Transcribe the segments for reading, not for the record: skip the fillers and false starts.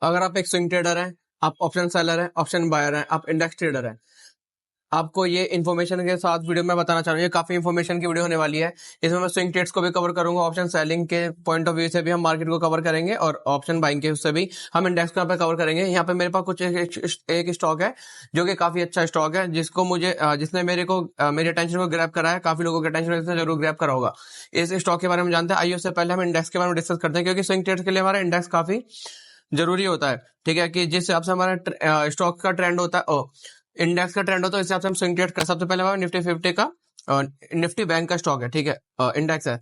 अगर आप एक स्विंग ट्रेडर हैं, आप ऑप्शन सेलर हैं, ऑप्शन बायर हैं, आप इंडेक्स ट्रेडर हैं, आपको ये इन्फॉर्मेशन के साथ वीडियो में बताना चाह रहा हूँ। ये काफी इन्फॉर्मेशन की वीडियो होने वाली है। इसमें मैं स्विंग ट्रेड्स को भी कवर करूंगा, ऑप्शन सेलिंग के पॉइंट ऑफ व्यू से भी हम मार्केट को कवर करेंगे और ऑप्शन बाइंग के उससे भी हम इंडेक्स को यहाँ पे कवर करेंगे। यहाँ पे मेरे पास कुछ एक स्टॉक है जो कि काफी अच्छा स्टॉक है, जिसको मुझे जिसने मेरी अटेंशन को ग्रैब करा है। काफी लोगों के अटेंशन जरूर ग्रैब करा होगा। इस स्टॉक के बारे में जानते हैं। आइए उससे पहले हम इंडेक्स के बारे में डिस्कस करते हैं, क्योंकि स्विंग ट्रेड्स के लिए हमारा इंडेक्स काफी जरूरी होता है। ठीक है, कि जिस हिसाब से हमारा स्टॉक का ट्रेंड होता है, इंडेक्स का ट्रेंड होता है, इस हिसाब से हम स्विंग ट्रेड कर। सबसे पहले हमारा निफ्टी 50 का निफ्टी बैंक का स्टॉक है। ठीक है, इंडेक्स है।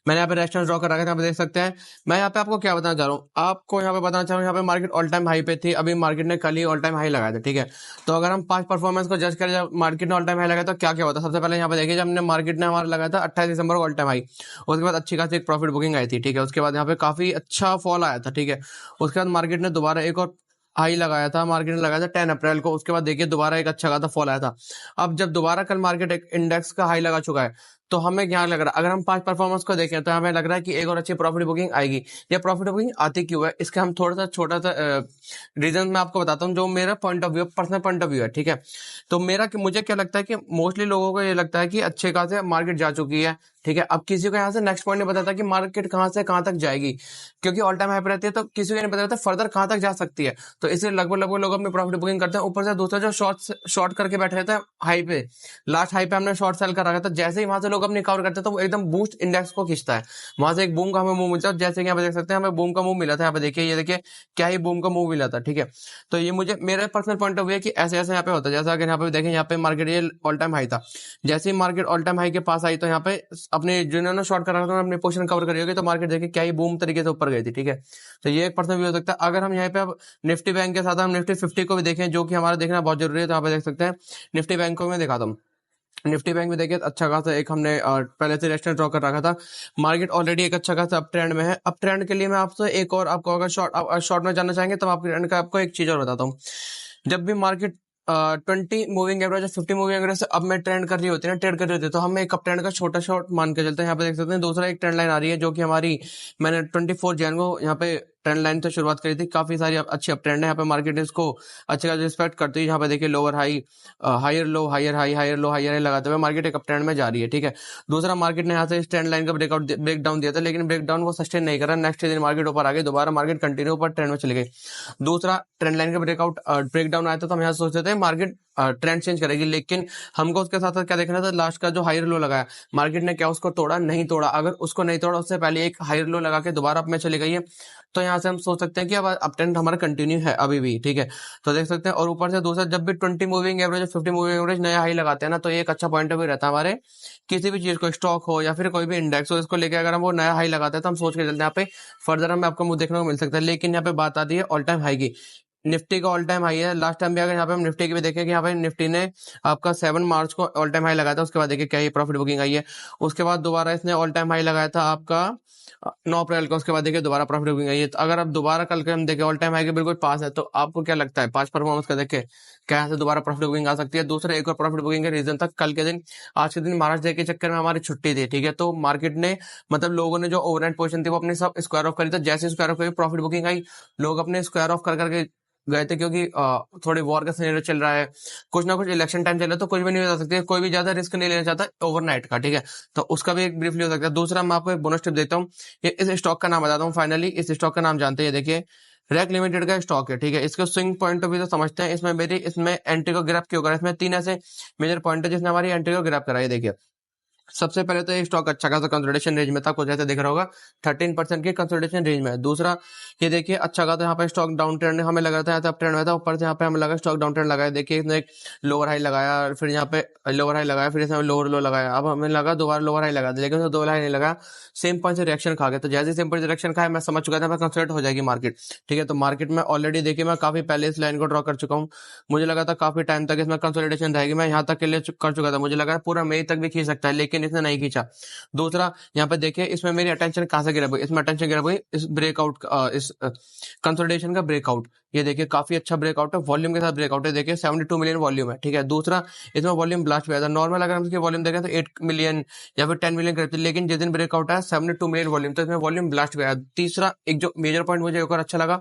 मैंने यहाँ पे रेफरेंस ड्रॉ कर रखा है, यहाँ पे देख सकते हैं। मैं यहाँ पे आपको क्या बताना चाह रहा हूँ, आपको यहाँ पे बताना चाह रहा हूँ, यहाँ पे मार्केट ऑल टाइम हाई पे थी। अभी मार्केट ने कल ही ऑल टाइम हाई लगाया था। ठीक है, तो अगर हम पास्ट परफॉर्मेंस को जज करें, जब मार्केट ने ऑल टाइम हाई लगाया तो क्या क्या होता है। सबसे पहले यहाँ पे देखिए, जब हमने मार्केट ने हमारा लगाया था 28 दिसंबर को ऑल टाइम हाई, उसके बाद अच्छी खासी एक प्रॉफिट बुकिंग आई थी। ठीक है, उसके बाद यहाँ पे काफी अच्छा फॉल आया था। ठीक है, उसके बाद मार्केट ने दोबारा एक और हाई लगाया था, मार्केट ने लगाया था 10 अप्रैल को। उसके बाद देखिए दोबारा एक अच्छा खासा फॉल आया था। अब जब दोबारा कल मार्केट एक इंडेक्स का हाई लगा चुका है, तो हमें क्या लग रहा है, अगर हम पास्ट परफॉर्मेंस को देखें तो हमें लग रहा है कि एक और अच्छी प्रॉफिट बुकिंग आएगी। ये प्रॉफिट बुकिंग आती क्यों है, इसका हम थोड़ा सा छोटा सा रीजन मैं आपको बताता हूँ, जो मेरा point of view, personal point of view है। ठीक है, तो मुझे क्या लगता है कि मोस्टली लोगों को ये लगता है कि अच्छे खासे मार्केट जा चुकी है। ठीक है, अब किसी को यहाँ से नेक्स्ट पॉइंट नहीं बताता कि मार्केट कहाँ से कहाँ तक जाएगी, क्योंकि ऑल टाइम हाई पे रहती है, तो किसी को नहीं पता रहता फर्दर कहाँ तक जा सकती है। तो इसलिए लगभग लगभग लोग अपनी प्रॉफिट बुकिंग करते हैं। ऊपर से दूसरा जो शॉर्ट करके बैठे रहते हैं हाई पे, लास्ट हाई पे हमने शॉर्ट सेल कर रखा था, जैसे ही वहां से लोग अपनी कवर करते हैं तो वो एकदम बूस्ट इंडेक्स को खींचता है। वहां से एक बूम का हमें मूव मिलता है, जैसे कि यहाँ पे देख सकते हैं, हमें बूम का मूव मिला था। यहाँ पे देखिए, ये देखिए क्या ही बूम का मूव मिला था। ठीक है, तो ये मुझे मेरा पर्सनल पॉइंट ऑफ व्यू है कि ऐसे ऐसे यहाँ पे होता है। जैसा अगर यहाँ पे देखें, यहाँ पे मार्केट ये ऑल टाइम हाई था, जैसे ही मार्केट ऑल टाइम हाई के पास आई तो यहाँ पे अपने जिन्होंने शॉर्ट कर रखा था अपनी पोजीशन कवर करी होगी, तो मार्केट देखिए क्या ही बूम तरीके से ऊपर गई थी। ठीक है, तो ये एक पर्सनल व्यू हो सकता है। अगर हम यहाँ पे अब निफ्टी बैंक के साथ हम निफ्टी 50 को भी देखें, जो कि हमारा देखना बहुत जरूरी है, तो यहाँ पे देख सकते हैं निफ्टी बैंक को मैं दिखाता हूँ। निफ्टी बैंक में देखिए अच्छा खासा एक हमने पहले से रेस्टेंट ड्रॉ कर रखा था। मार्केट ऑलरेडी एक अच्छा खासा अप ट्रेंड में है। अप ट्रेंड के लिए मैं आपसे एक और, आपको अगर शॉर्ट में जानना चाहेंगे तो आपके ट्रेंड का आपको एक चीज और बताता हूँ। जब भी मार्केट 20 मूविंग एवरेज या 50 मूविंग एवरेज से अब में ट्रेंड कर रही होती है ना, ट्रेड कर रही होती है, तो हम एक अप ट्रेंड का छोटा शॉर्ट मान के चलते हैं। यहाँ पे देख सकते हैं दूसरा एक ट्रेंड लाइन आ रही है, जो कि हमारी मैंने 24 जैन को यहाँ पे ट्रेंड लाइन से शुरुआत करी थी। काफी सारी अच्छी अप ट्रेंड है। यहाँ पे मार्केट इसको अच्छे खासा रिस्पेक्ट करती है। यहाँ पे देखिए lower high, higher low, higher high, higher low, higher high लगाते हुए मार्केट एक अप ट्रेंड में जा रही है। ठीक है, दूसरा मार्केट ने यहाँ से इस ट्रेंड लाइन का ब्रेक डाउन दिया था, लेकिन ब्रेक डाउन को सस्टेन नहीं करा। नेक्स्ट दिन मार्केट ऊपर आ गई, दोबारा मार्केट कंटिन्यू ऊपर ट्रेंड में चली गई। दूसरा ट्रेंड लाइन का ब्रेक डाउन आया था, तो हम यहाँ सोचते थे मार्केट ट्रेंड चेंज करेगी, लेकिन हमको उसके साथ साथ क्या देखना था, लास्ट का जो हायर लो लगाया मार्केट ने, क्या उसको तोड़ा? नहीं तोड़ा। अगर उसको नहीं तोड़ा, उससे पहले एक हायर लो लगा के दोबारा अप में चली गई है, तो यहाँ से हम सोच सकते हैं कि अब अप ट्रेंड हमारा कंटिन्यू है अभी भी। ठीक है, तो देख सकते हैं। और ऊपर से दूसरा, जब भी 20 मूविंग एवरेज, 50 मूविंग एवरेज नया हाई लगाते हैं ना, तो ये एक अच्छा पॉइंट ऑफ व्यू रहता है हमारे किसी भी चीज को, स्टॉक हो या फिर कोई भी इंडेक्स हो, इसको लेके अगर हम वो नया हाई लगाते हैं तो हम सोच के चलते हैं यहाँ पे फर्दर हमें आपको मुंह देखने को मिल सकता है। लेकिन यहाँ पे बात आती है ऑल टाइम हाई की। निफ्टी का ऑल टाइम हाई है। लास्ट टाइम भी अगर यहाँ पे हम निफ्टी की भी देखें कि यहाँ पे निफ्टी ने आपका 7 मार्च को ऑल टाइम हाई लगाया था, उसके बाद देखिए क्या ही प्रॉफिट बुकिंग आई है। उसके बाद दोबारा इसने ऑल टाइम हाई लगाया था आपका 9 अप्रैल को, उसके बाद देखिए दोबारा प्रॉफिट बुकिंग आई है। तो अगर अब दोबारा कल के हम देखें ऑल टाइम हाई के बिल्कुल पास है, तो आपको क्या लगता है पास्ट परफॉर्मेंस का देखे क्या यहाँ से दोबारा प्रॉफिट बुकिंग आ सकती है? दूसरा एक और प्रॉफिट बुकिंग का रीजन था कल के दिन, आज के दिन महाराष्ट्र डे के चक्कर में हमारी छुट्टी थी। ठीक है, तो मार्केट ने, मतलब लोगों ने जो ओवरनाइट पोजीशन थी वो अपनी सब स्क्वायर ऑफ करी, तो जैसे स्क्वायर ऑफ करी प्रॉफिट बुकिंग आई, लोग अपने स्क्वायर ऑफ कर करके गए थे, क्योंकि थोड़े वॉर का सिनेरियो चल रहा है, कुछ ना कुछ इलेक्शन टाइम चल रहा है, तो कुछ भी नहीं हो सकती है, कोई भी ज्यादा रिस्क नहीं लेना चाहता ओवरनाइट का। ठीक है, तो उसका भी एक ब्रीफली हो सकता है। दूसरा मैं आपको एक बोनस टिप देता हूँ, इस स्टॉक का नाम बताता हूँ। फाइनली इस स्टॉक का नाम जानते हैं, देखिए रैक लिमिटेड का स्टॉक है। ठीक है, इसको स्विंग पॉइंट ऑफ व्यू से समझते हैं। इसमें एंट्री को ग्रैप क्यों करा, इसमें 3 ऐसे मेजर पॉइंट है जिसने हमारी एंट्री को ग्रैप करा है। देखिए सबसे पहले तो ये स्टॉक अच्छा खासा कंसोलिडेशन रेंज में था, कुछ ऐसे दिख रहा होगा 13% की कंसोलिडेशन रेंज में है। दूसरा ये देखिए अच्छा खासा यहाँ पे स्टॉक डाउन ट्रेंड हमें लग रहा था, अप ट्रेंड में था, ऊपर से यहाँ पे हमें लगा स्टॉक डाउन ट्रेंड लगाया। देखिए इसने एक लोअर हाई लगाया, फिर यहाँ पे लोअर हाई लगाया, फिर इसमें लोअर लो लगाया, अब हमें लगा दोबारा लोअर हाई लगा, लेकिन उसने लोअर हाई नहीं लगा, सेम पॉइंट से रिएक्शन खा गया। तो जैसे सेम पॉइंट से रिएक्शन खाया, मैं समझ चुका था मैं कंसोलिडेट हो जाएगी मार्केट। ठीक है, तो मार्केट में ऑलरेडी देखिए मैं काफी पहले इस लाइन को ड्रॉ कर चुका हूँ। मुझे लगा था काफी टाइम तक इसमें कंसोलिडेशन रहेगी, मैं यहाँ तक के लिए कर चुका था, मुझे लगा पूरा मई तक भी खींच सकता है, लेकिन इसने नहीं खींचा। दूसरा यहाँ पे देखिए इसमें मेरी अटेंशन कहां से गिरा हुई, इसमें अटेंशन गिरा हुई इस ब्रेकआउट, इस कंसोलिडेशन का ब्रेकआउट। ये देखिए काफी अच्छा ब्रेकआउट है, वॉल्यूम के साथ ब्रेकआउट है, देखिए 72 मिलियन वॉल्यूम है, ठीक है। दूसरा इसमें वॉल्यूम ब्लास्ट भी आया था, नॉर्मल अगर हम इसकी वॉल्यूम देखें तो 8 मिलियन या फिर 10 मिलियन करती है, लेकिन जिस दिन ब्रेकआउट है 72 मिलियन वॉल्यूम, तो इसमें वॉल्यूम ब्लास्ट भी आया। तीसरा एक जो मेजर पॉइंट मुझे एक और अच्छा लगा,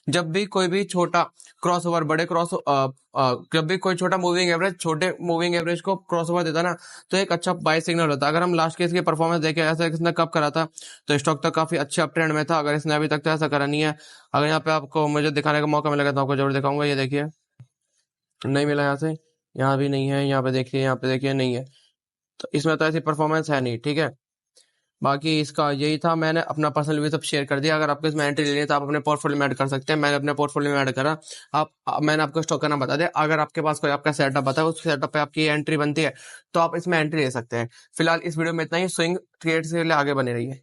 जब भी कोई भी छोटा क्रॉस ओवर बड़े जब भी कोई छोटा मूविंग एवरेज छोटे मूविंग एवरेज को क्रॉस ओवर देता ना, तो एक अच्छा बाय सिग्नल होता है। अगर हम लास्ट के इसकी परफॉर्मेंस देखें, ऐसा इसने कब करा था, तो स्टॉक तो काफी अच्छे अप ट्रेंड में था। अगर इसने अभी तक तो ऐसा करा नहीं है। अगर यहाँ पे आपको मुझे दिखाने का मौका मिलेगा तो आपको जरूर दिखाऊंगा। ये देखिए नहीं मिला यहाँ से, यहाँ भी नहीं है, यहाँ पे देखिए नहीं है, तो इसमें तो ऐसी परफॉर्मेंस है नहीं, ठीक है। बाकी इसका यही था, मैंने अपना पर्सनल व्यू सब शेयर कर दिया। अगर आपको इसमें एंट्री लेनी है तो आप अपने पोर्टफोलियो में ऐड कर सकते हैं, मैंने अपने पोर्टफोलियो में ऐड करा। मैंने आपको स्टॉक का नाम बता दिया। अगर आपके पास कोई आपका सेटअप बता है, उस सेटअप पे आपकी एंट्री बनती है, तो आप इसमें एंट्री ले सकते हैं। फिलहाल इस वीडियो में इतना ही। स्विंग ट्रेड्स के लिए आगे बने रहिए।